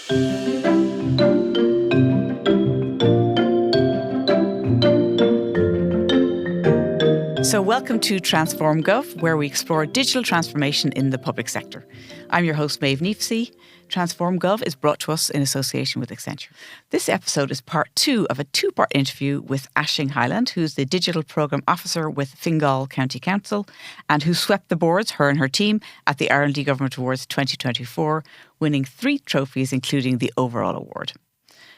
So welcome to Transform Gov, where we explore digital transformation in the public sector. I'm your host, Maeve Neefsey. Transform Gov is brought to us in association with Accenture. This episode is part 2 of a 2-part interview with Aisling Hyland, who's the Digital Programme Officer with Fingal County Council and who swept the boards, her and her team, at the Ireland eGovernment Awards 2024, winning 3 trophies, including the overall award.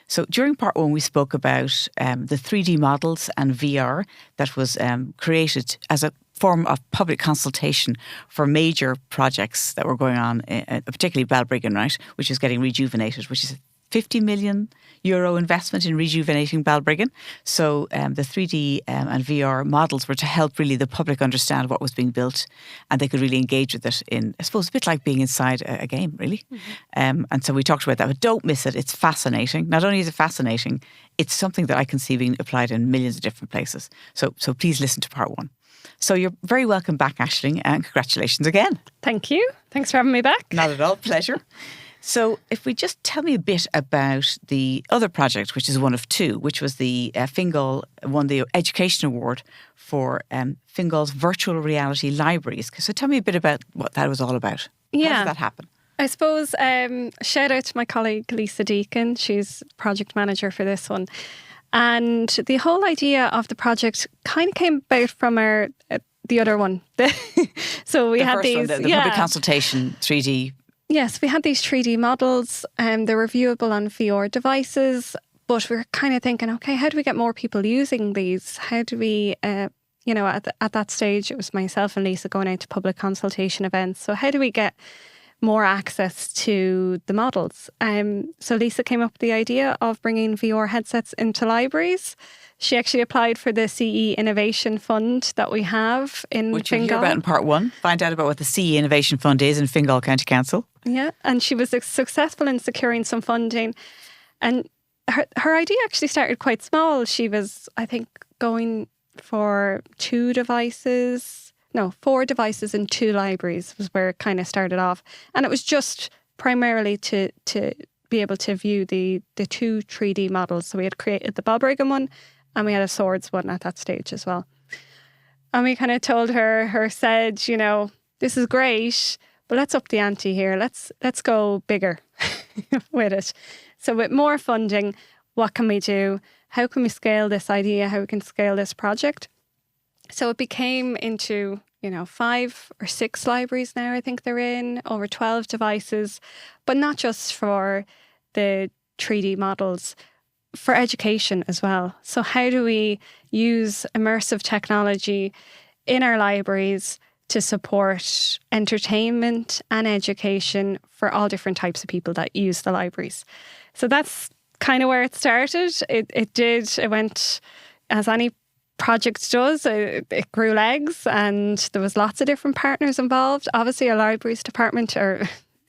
So during part 1, we spoke about the 3D models and VR that was created as a form of public consultation for major projects that were going on, particularly Balbriggan, right, which is getting rejuvenated, which is a €50 million investment in rejuvenating Balbriggan. So the 3D and VR models were to help really the public understand what was being built, and they could really engage with it in, I suppose, a bit like being inside a game, really. Mm-hmm. And so we talked about that, but don't miss it. It's fascinating. Not only is it fascinating, it's something that I can see being applied in millions of different places. So please listen to part 1. So you're very welcome back, Aisling, and congratulations again. Thank you. Thanks for having me back. Not at all. Pleasure. So if we just tell me a bit about the other project, which is one of 2, which was the Fingal won the Education Award for Fingal's virtual reality libraries. So tell me a bit about what that was all about. Yeah. How did that happen? I suppose shout out to my colleague Lisa Deacon. She's project manager for this one. And the whole idea of the project kind of came about from the other one. So we had these... The public consultation 3D. Yes, we had these 3D models and they were viewable on VR devices, but we were kind of thinking, okay, how do we get more people using these? How do we, at that stage, it was myself and Lisa going out to public consultation events. So how do we get more access to the models? So Lisa came up with the idea of bringing VR headsets into libraries. She actually applied for the CE Innovation Fund that we have in Which Fingal. Which you'll hear about in part 1. Find out about what the CE Innovation Fund is in Fingal County Council. Yeah, and she was successful in securing some funding. And her idea actually started quite small. She was, I think, going for 4 devices in 2 libraries was where it kind of started off. And it was just primarily to be able to view the 2 3D models. So we had created the Balbriggan one and we had a swords one at that stage as well. And we kind of told her said, this is great, but let's up the ante here. Let's go bigger with it. So with more funding, what can we do? How can we scale this idea? How we can scale this project? So it became into 5 or 6 libraries now, I think they're in, over 12 devices, but not just for the 3D models, for education as well. So how do we use immersive technology in our libraries to support entertainment and education for all different types of people that use the libraries? So that's kind of where it started. It went, as any project does, it grew legs and there was lots of different partners involved. Obviously, our libraries department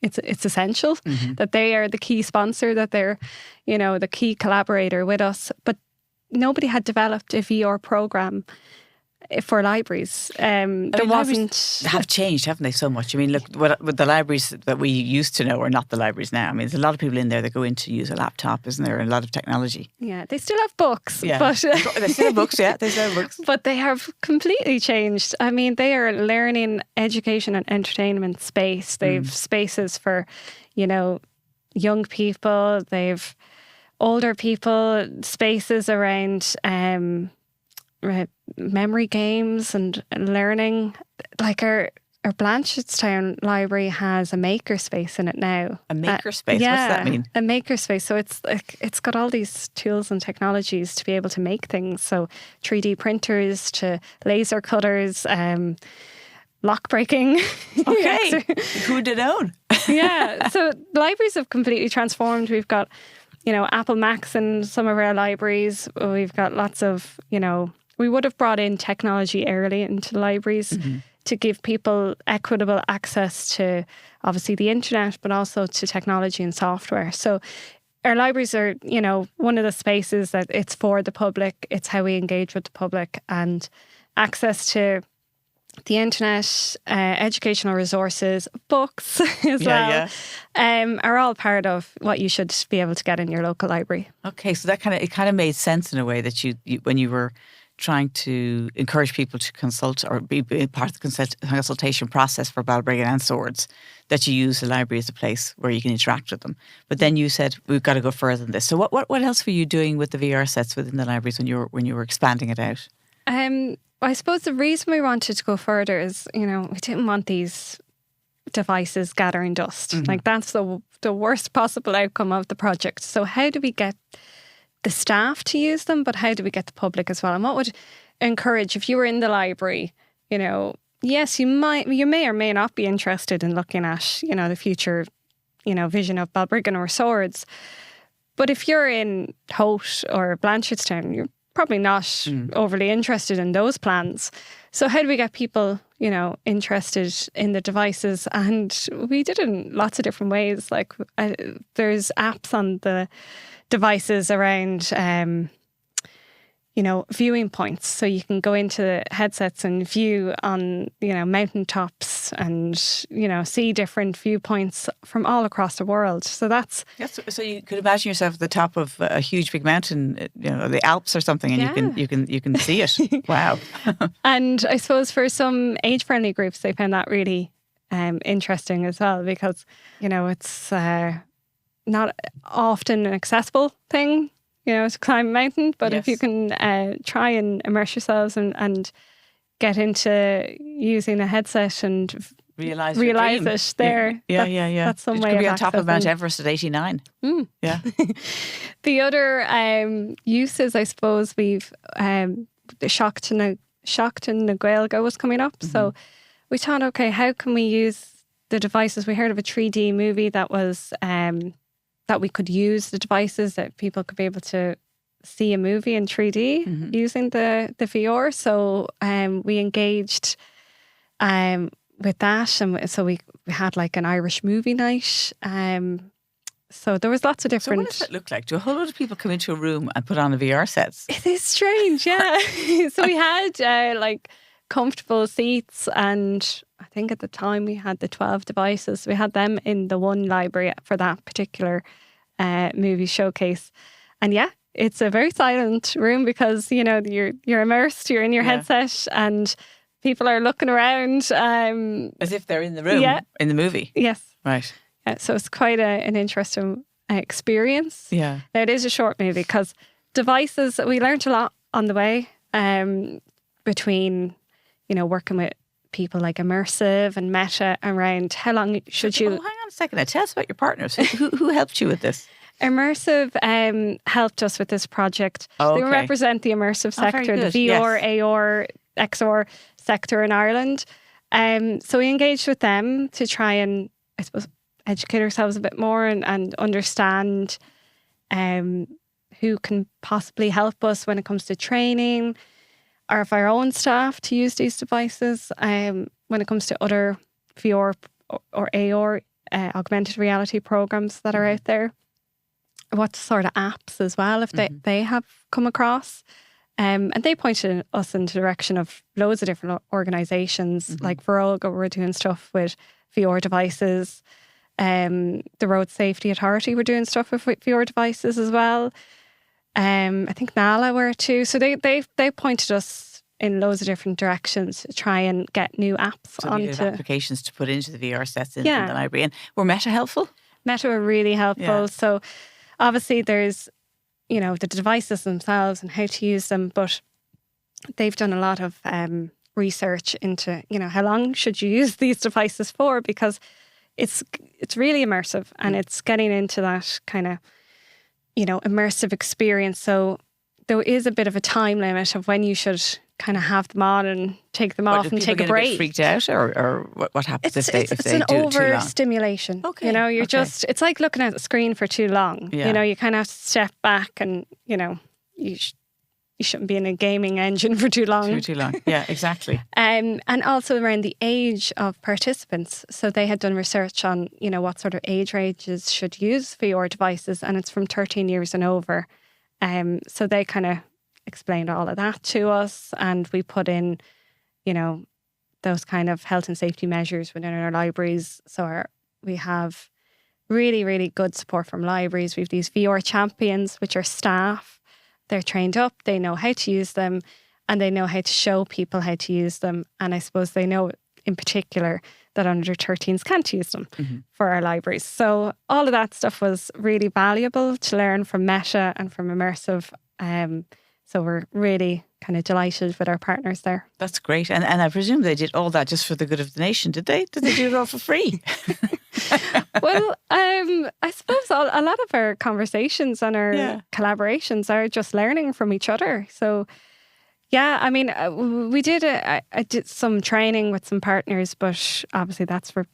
it's essential that they are the key sponsor, that they're, the key collaborator with us. But nobody had developed a VR program for libraries. Libraries have changed, haven't they, so much? I mean, look, with the libraries that we used to know are not the libraries now. I mean, there's a lot of people in there that go in to use a laptop, isn't there? And a lot of technology. Yeah, they still have books. Yeah, but they still have books, yeah, they still have books. But they have completely changed. I mean, they are learning, education and entertainment space. They've spaces for, young people. They've older people, spaces around memory games and learning. Like our Blanchardstown library has a makerspace in it now. A makerspace? Yeah, what's that mean? A makerspace. So it's got all these tools and technologies to be able to make things. So 3D printers to laser cutters, lock breaking. Okay. Who would have known? Yeah. So libraries have completely transformed. We've got, Apple Macs in some of our libraries. We've got lots of, we would have brought in technology early into the libraries to give people equitable access to obviously the internet, but also to technology and software. So our libraries are, one of the spaces that it's for the public. It's how we engage with the public, and access to the internet, educational resources, books as well, are all part of what you should be able to get in your local library. Okay, so that kind of made sense in a way that you when you were trying to encourage people to consult or be part of the consultation process for Balbriggan and Swords, that you use the library as a place where you can interact with them. But then you said we've got to go further than this. So what else were you doing with the VR sets within the libraries when you were expanding it out? I suppose the reason we wanted to go further is, we didn't want these devices gathering dust. Mm-hmm. Like that's the worst possible outcome of the project. So how do we get the staff to use them, but how do we get the public as well? And what would encourage, if you were in the library, yes, you may or may not be interested in looking at, the future, vision of Balbriggan or Swords. But if you're in Holt or Blanchardstown, you're probably not overly interested in those plans. So how do we get people, interested in the devices? And we did it in lots of different ways. Like there's apps on the devices around, viewing points. So you can go into the headsets and view on, mountaintops and, see different viewpoints from all across the world. So that's... Yes, so you could imagine yourself at the top of a huge big mountain, the Alps or something, and you can see it. Wow. And I suppose for some age-friendly groups, they found that really interesting as well, because, it's not often an accessible thing, to climb a mountain. But if you can try and immerse yourselves and get into using a headset and realize it there. That's some way of accessing. Could be on top of Mount Everest at 89. Yeah. The other uses, I suppose, we've the Seachtain na Gaeilge was coming up. Mm-hmm. So we thought, okay, how can we use the devices? We heard of a 3D movie that was... that we could use the devices, that people could be able to see a movie in 3D using the VR. So we engaged with that. And so we had like an Irish movie night. So there was lots of different... So what does that look like? Do a whole lot of people come into a room and put on the VR sets? It is strange, yeah. So we had like comfortable seats, and I think at the time we had the 12 devices. We had them in the one library for that particular movie showcase. And it's a very silent room because, you're immersed, you're in your headset, and people are looking around. As if they're in the room, in the movie. Yes. Right. So it's quite an interesting experience. Yeah. Now, it is a short movie because devices, we learned a lot on the way between, working with people like Eirmersive and Meta around how long should you... Oh, hang on a second. Now, tell us about your partners. Who helped you with this? Eirmersive helped us with this project. Oh, okay. They represent the immersive sector, the VR, AR, XR sector in Ireland. So we engaged with them to try and, I suppose, educate ourselves a bit more and understand who can possibly help us when it comes to training, or of our own staff to use these devices when it comes to other VR or AR augmented reality programs that are out there. What sort of apps as well, if they have come across. And they pointed us in the direction of loads of different organisations. Like Verolga, we're doing stuff with VR devices. The Road Safety Authority were doing stuff with VR devices as well. I think NALA were too. So they pointed us in loads of different directions to try and get new apps onto applications to put into the VR sets in the library. And were Meta helpful? Meta were really helpful. Yeah. So obviously there's, the devices themselves and how to use them, but they've done a lot of research into, how long should you use these devices for, because it's really immersive and it's getting into that kind of, immersive experience. So there is a bit of a time limit of when you should kind of have them on and take them off and take a break. Get freaked out, or what happens if they do it too long? It's an overstimulation. Okay. You're just, it's like looking at the screen for too long. Yeah. You kind of have to step back and, you shouldn't be in a gaming engine for too long. Too long. Yeah, exactly. And also around the age of participants. So they had done research on, what sort of age ranges should use VR devices, and it's from 13 years and over. So they kind of explained all of that to us, and we put in, those kind of health and safety measures within our libraries. So we have really, really good support from libraries. We have these VR champions, which are staff. They're trained up, they know how to use them, and they know how to show people how to use them. And I suppose they know in particular that under 13s can't use them for our libraries. So all of that stuff was really valuable to learn from Meta and from Eirmersive. So we're really kind of delighted with our partners there. That's great. And I presume they did all that just for the good of the nation, did they? Did they do it all for free? Well, I suppose a lot of our conversations and our collaborations are just learning from each other. So, yeah, I mean, we did I did some training with some partners, but obviously that's for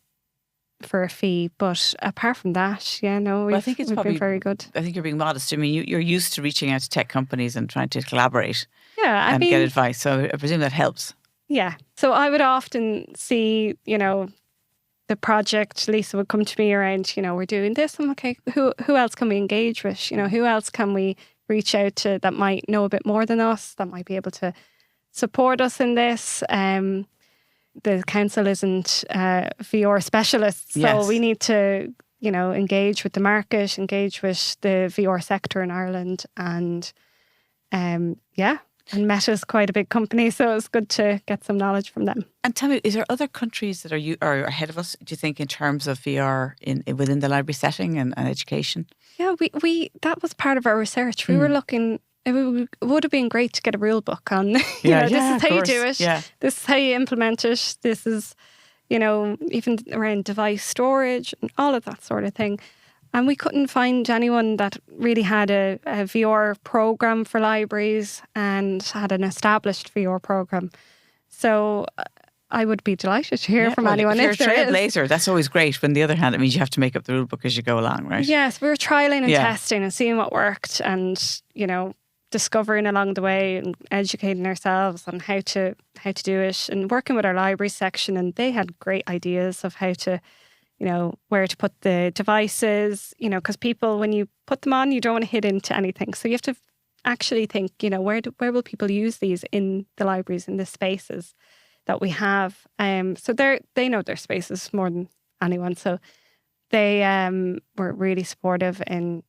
a fee. But apart from that, I think it's we've probably been very good. I think you're being modest. I mean, you're used to reaching out to tech companies and trying to collaborate Yeah, and get advice. So I presume that helps. Yeah. So I would often see, the project, Lisa would come to me around, we're doing this. I'm okay, who else can we engage with? Who else can we reach out to that might know a bit more than us, that might be able to support us in this? The council isn't VR specialists, so we need to, engage with the market, engage with the VR sector in Ireland, and And Meta's quite a big company, so it's good to get some knowledge from them. And tell me, is there other countries that are ahead of us, do you think, in terms of VR within the library setting and education? Yeah, we that was part of our research. We were looking, it would have been great to get a rule book on, this is how you do it, this is how you implement it, this is, even around device storage and all of that sort of thing. And we couldn't find anyone that really had a VR program for libraries and had an established VR program. So I would be delighted to hear from anyone if there is. If you're a trailblazer, that's always great. But on the other hand, it means you have to make up the rule book as you go along, right? Yes, we were trialling and testing and seeing what worked and, discovering along the way and educating ourselves on how to do it and working with our library section. And they had great ideas of how to, where to put the devices, because people, when you put them on, you don't want to hit into anything. So you have to actually think, where will people use these in the libraries, in the spaces that we have? So they know their spaces more than anyone. So they were really supportive in,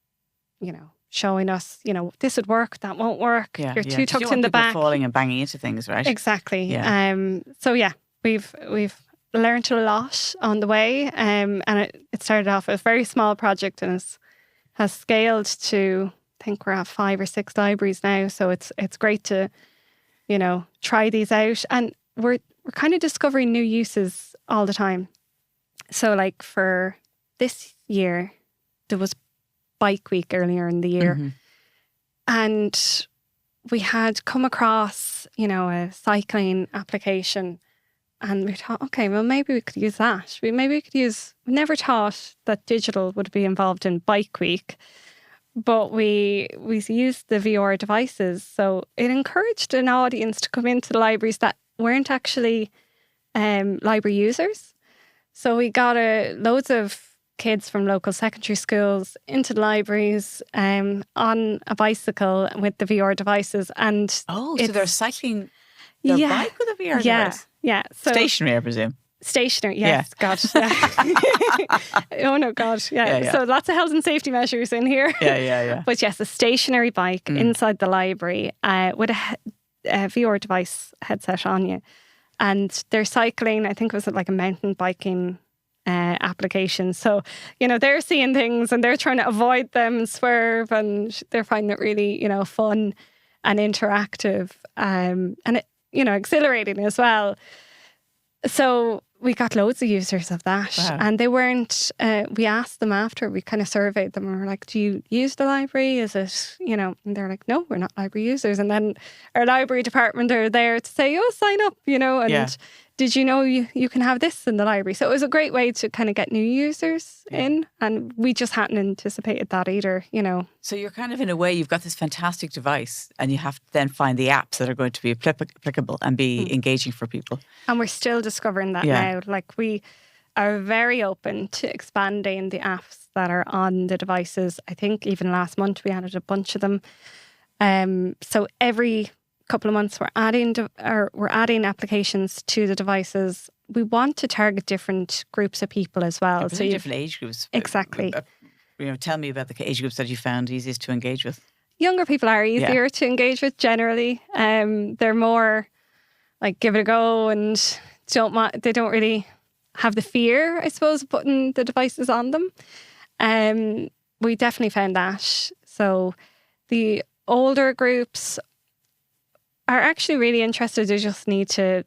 showing us, this would work, that won't work. You're too tucked in the back. Falling and banging into things, right? Exactly. Yeah. We've learned a lot on the way, and it started off as a very small project and has scaled to, I think we're at 5 or 6 libraries now. So it's great to, try these out, and we're kind of discovering new uses all the time. So like for this year, there was Bike Week earlier in the year, and we had come across, a cycling application. And we thought, okay, well, maybe we could use that. We never thought that digital would be involved in Bike Week, but we used the VR devices. So it encouraged an audience to come into the libraries that weren't actually library users. So we got loads of kids from local secondary schools into the libraries on a bicycle with the VR devices. And so they're cycling their bike with a VR device? Yeah. So, stationary, I presume. Stationary, yes. Yeah. God. Oh, no, God. Yeah. So lots of health and safety measures in here. Yeah. But yes, a stationary bike inside the library with a VR device headset on you. And they're cycling, I think it was like a mountain biking application. So, they're seeing things and they're trying to avoid them and swerve, and they're finding it really, fun and interactive. And it, exhilarating as well. So we got loads of users of that. Wow. And they weren't, we asked them after, we kind of surveyed them and we were like, do you use the library? Is it, and they're like, no, we're not library users. And then our library department are there to say, oh, sign up, and did you know you can have this in the library? So it was a great way to kind of get new users in, and we just hadn't anticipated that either, So you're kind of, in a way, you've got this fantastic device and you have to then find the apps that are going to be applicable and be engaging for people. And we're still discovering that now. Like, we are very open to expanding the apps that are on the devices. I think even last month we added a bunch of them. So every couple of months, we're adding applications to the devices. We want to target different groups of people as well. Yeah, so different age groups. Exactly. Tell me about the age groups that you found easiest to engage with. Younger people are easier to engage with generally. They're more like give it a go and they don't really have the fear, I suppose, of putting the devices on them. We definitely found that. So the older groups are actually really interested. They just need to,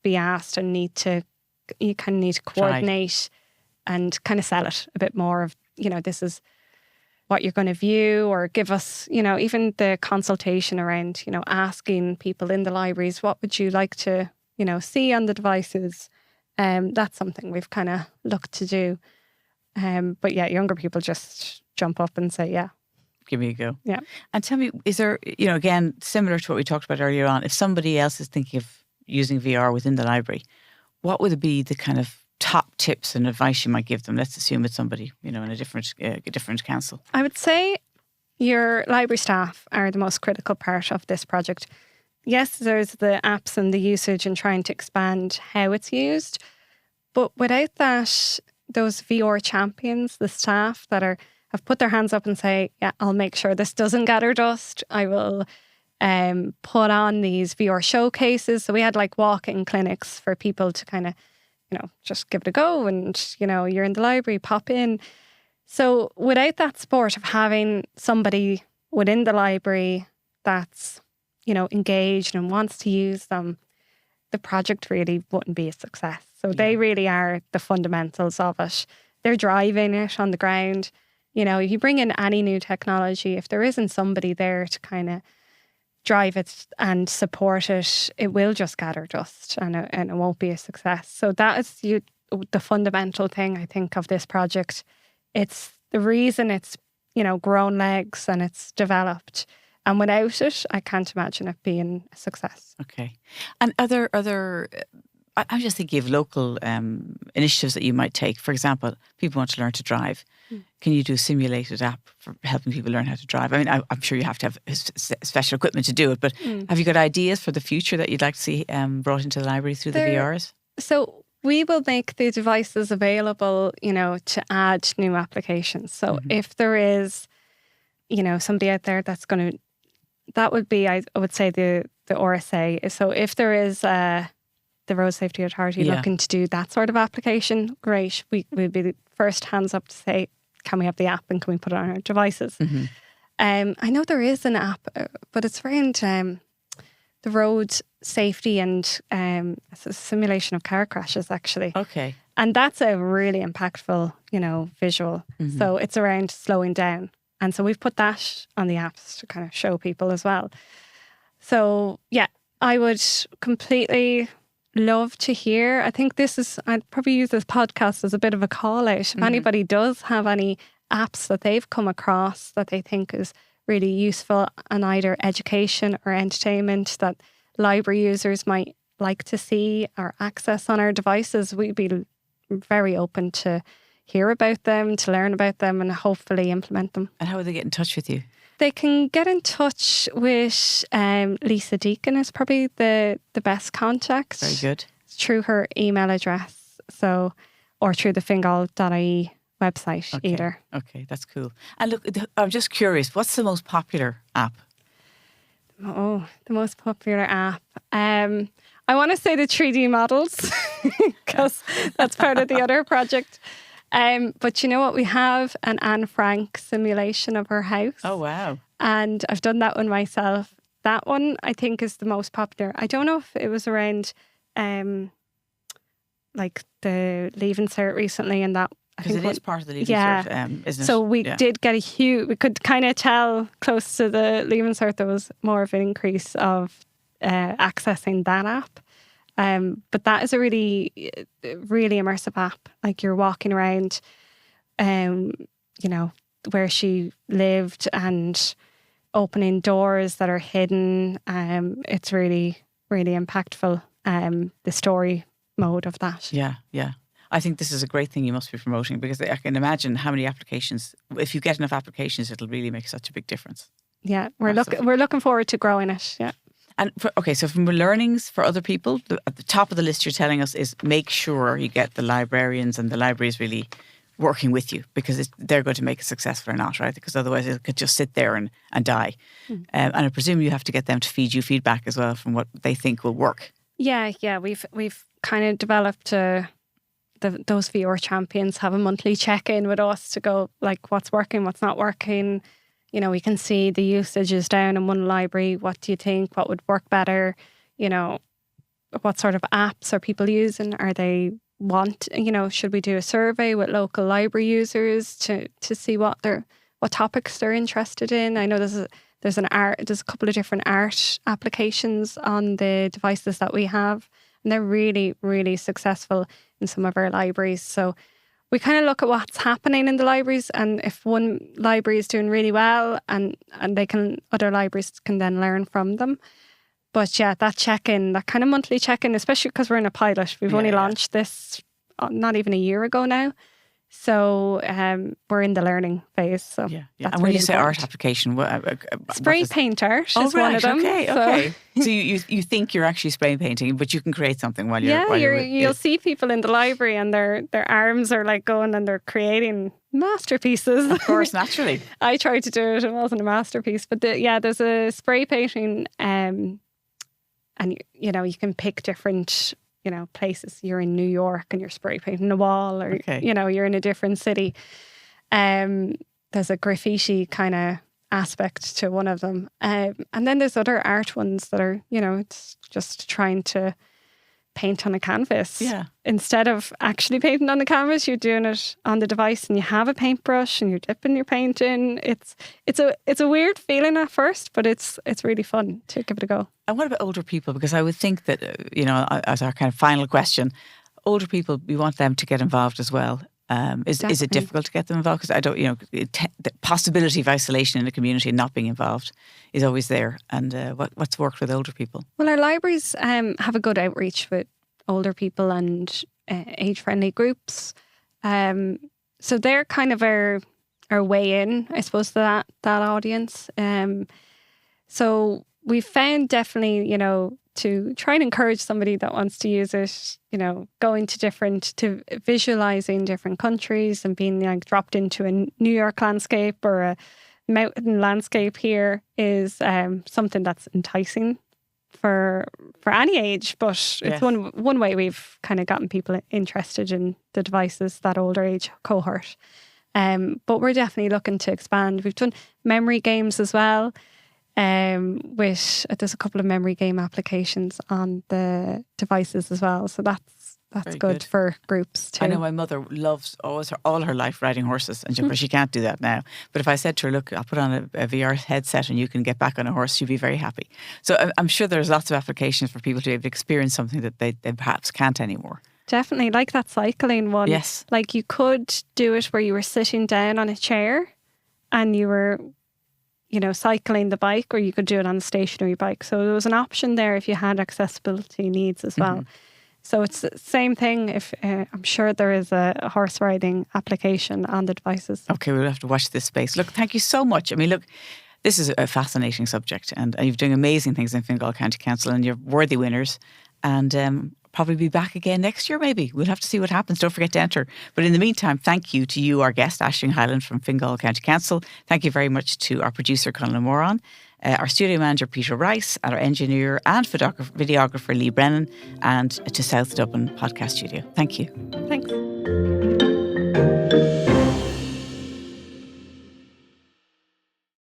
be asked and you kind of need to coordinate and kind of sell it a bit more of, this is what you're going to view, or give us, even the consultation around, asking people in the libraries, what would you like to, see on the devices? That's something we've kind of looked to do. But yeah, younger people just jump up and say, yeah. Give me a go. Yeah. And tell me, is there, again, similar to what we talked about earlier on, if somebody else is thinking of using VR within the library, what would be the kind of top tips and advice you might give them? Let's assume it's somebody, in a different council. I would say your library staff are the most critical part of this project. Yes, there's the apps and the usage and trying to expand how it's used. But without that, those VR champions, the staff that have put their hands up and say, yeah, I'll make sure this doesn't gather dust. I will put on these VR showcases. So we had like walk-in clinics for people to kind of, just give it a go. And, you're in the library, pop in. So without that support of having somebody within the library that's, engaged and wants to use them, the project really wouldn't be a success. So they really are the fundamentals of it. They're driving it on the ground. If you bring in any new technology, if there isn't somebody there to kind of drive it and support it, it will just gather dust and it won't be a success. So that is the fundamental thing, I think, of this project. It's the reason it's, grown legs and it's developed. And without it, I can't imagine it being a success. Okay. And other I'm just thinking of local initiatives that you might take. For example, people want to learn to drive. Can you do a simulated app for helping people learn how to drive? I mean, I'm sure you have to have special equipment to do it, but have you got ideas for the future that you'd like to see brought into the library through the VRs? So we will make the devices available, to add new applications. So if there is, somebody out there that's going to, that would be, I would say, the RSA. So if there is the Road Safety Authority looking to do that sort of application, great. We'd be the first hands up to say, can we have the app and can we put it on our devices? I know there is an app, but it's around the road safety and it's a simulation of car crashes, actually. Okay. And that's a really impactful, visual. So it's around slowing down. And so we've put that on the apps to kind of show people as well. So yeah, I would completely love to hear. I think I'd probably use this podcast as a bit of a call out. If anybody does have any apps that they've come across that they think is really useful in either education or entertainment that library users might like to see or access on our devices, we'd be very open to hear about them, to learn about them and hopefully implement them. And how would they get in touch with you? They can get in touch with Lisa Deacon is probably the best contact. Very good. Through her email address, or through the Fingal.ie website either. Okay, that's cool. And look, I'm just curious, what's the most popular app? Oh, the most popular app. I want to say the 3D models because that's part of the other project. But you know what? We have an Anne Frank simulation of her house. Oh, wow. And I've done that one myself. That one, I think, is the most popular. I don't know if it was around like the Leaving Cert recently and that. Because it is part of the Leaving Cert, isn't it? So we did get we could kind of tell close to the Leaving Cert there was more of an increase of accessing that app. But that is a really, really immersive app. Like you're walking around, where she lived and opening doors that are hidden. It's really, really impactful, the story mode of that. Yeah. I think this is a great thing you must be promoting because I can imagine how many applications, if you get enough applications, it'll really make such a big difference. Yeah, we're looking forward to growing it. Yeah. And so from learnings for other people, at the top of the list you're telling us is make sure you get the librarians and the libraries really working with you, because they're going to make it successful or not, right? Because otherwise it could just sit there and die. And I presume you have to get them to feed you feedback as well from what they think will work. Yeah. We've kind of developed those VR champions have a monthly check-in with us to go like what's working, what's not working. You know, we can see the usage is down in one library. What do you think? What would work better? You know, what sort of apps are people using? Are they should we do a survey with local library users to see what topics they're interested in? I know there's a couple of different art applications on the devices that we have, and they're really, really successful in some of our libraries. So we kind of look at what's happening in the libraries, and if one library is doing really well, and other libraries can then learn from them. But yeah, that kind of monthly check-in, especially because we're in a pilot. We've only launched this not even a year ago now. So we're in the learning phase. So yeah. And when you say art application, spray paint art is right, one of them. Okay. So you think you're actually spray painting, but you can create something while you're you'll see people in the library and their arms are like going and they're creating masterpieces. Of course, naturally. I tried to do it. It wasn't a masterpiece, but there's a spray painting, and you can pick different places. You're in New York and you're spray painting a wall, or you're in a different city. There's a graffiti kind of aspect to one of them, and then there's other art ones that are it's just trying to paint on a canvas. Yeah. Instead of actually painting on the canvas, you're doing it on the device, and you have a paintbrush and you're dipping your paint in. It's a weird feeling at first, but it's really fun to give it a go. And what about older people? Because I would think that as our kind of final question, older people, we want them to get involved as well. Is it difficult to get them involved? Because I don't, the possibility of isolation in a community and not being involved is always there. And what's worked with older people? Well, our libraries have a good outreach with older people and age-friendly groups. So they're kind of our way in, I suppose, to that audience. So we've found definitely, to try and encourage somebody that wants to use it, going to visualizing different countries and being like dropped into a New York landscape or a mountain landscape here is something that's enticing for any age. But it's one way we've kind of gotten people interested in the devices, that older age cohort. But we're definitely looking to expand. We've done memory games as well. There's a couple of memory game applications on the devices as well, so that's good for groups too. I know my mother loves all her life riding horses, and of course she can't do that now. But if I said to her, "Look, I'll put on a VR headset and you can get back on a horse," she'd be very happy. So I'm sure there's lots of applications for people to be able to experience something that they perhaps can't anymore. Definitely, like that cycling one. Yes, like you could do it where you were sitting down on a chair and you were cycling the bike, or you could do it on a stationary bike. So there was an option there if you had accessibility needs as well. Mm-hmm. So it's the same thing. If I'm sure there is a horse riding application on the devices. Okay, we'll have to watch this space. Look, thank you so much. I mean, look, this is a fascinating subject, and you're doing amazing things in Fingal County Council, and you're worthy winners. And probably be back again next year, maybe. We'll have to see what happens. Don't forget to enter. But in the meantime, thank you to you, our guest, Aisling Hyland from Fingal County Council. Thank you very much to our producer, Conal Moran, our studio manager, Peter Rice, and our engineer and videographer, Lee Brennan, and to South Dublin Podcast Studio. Thank you. Thanks.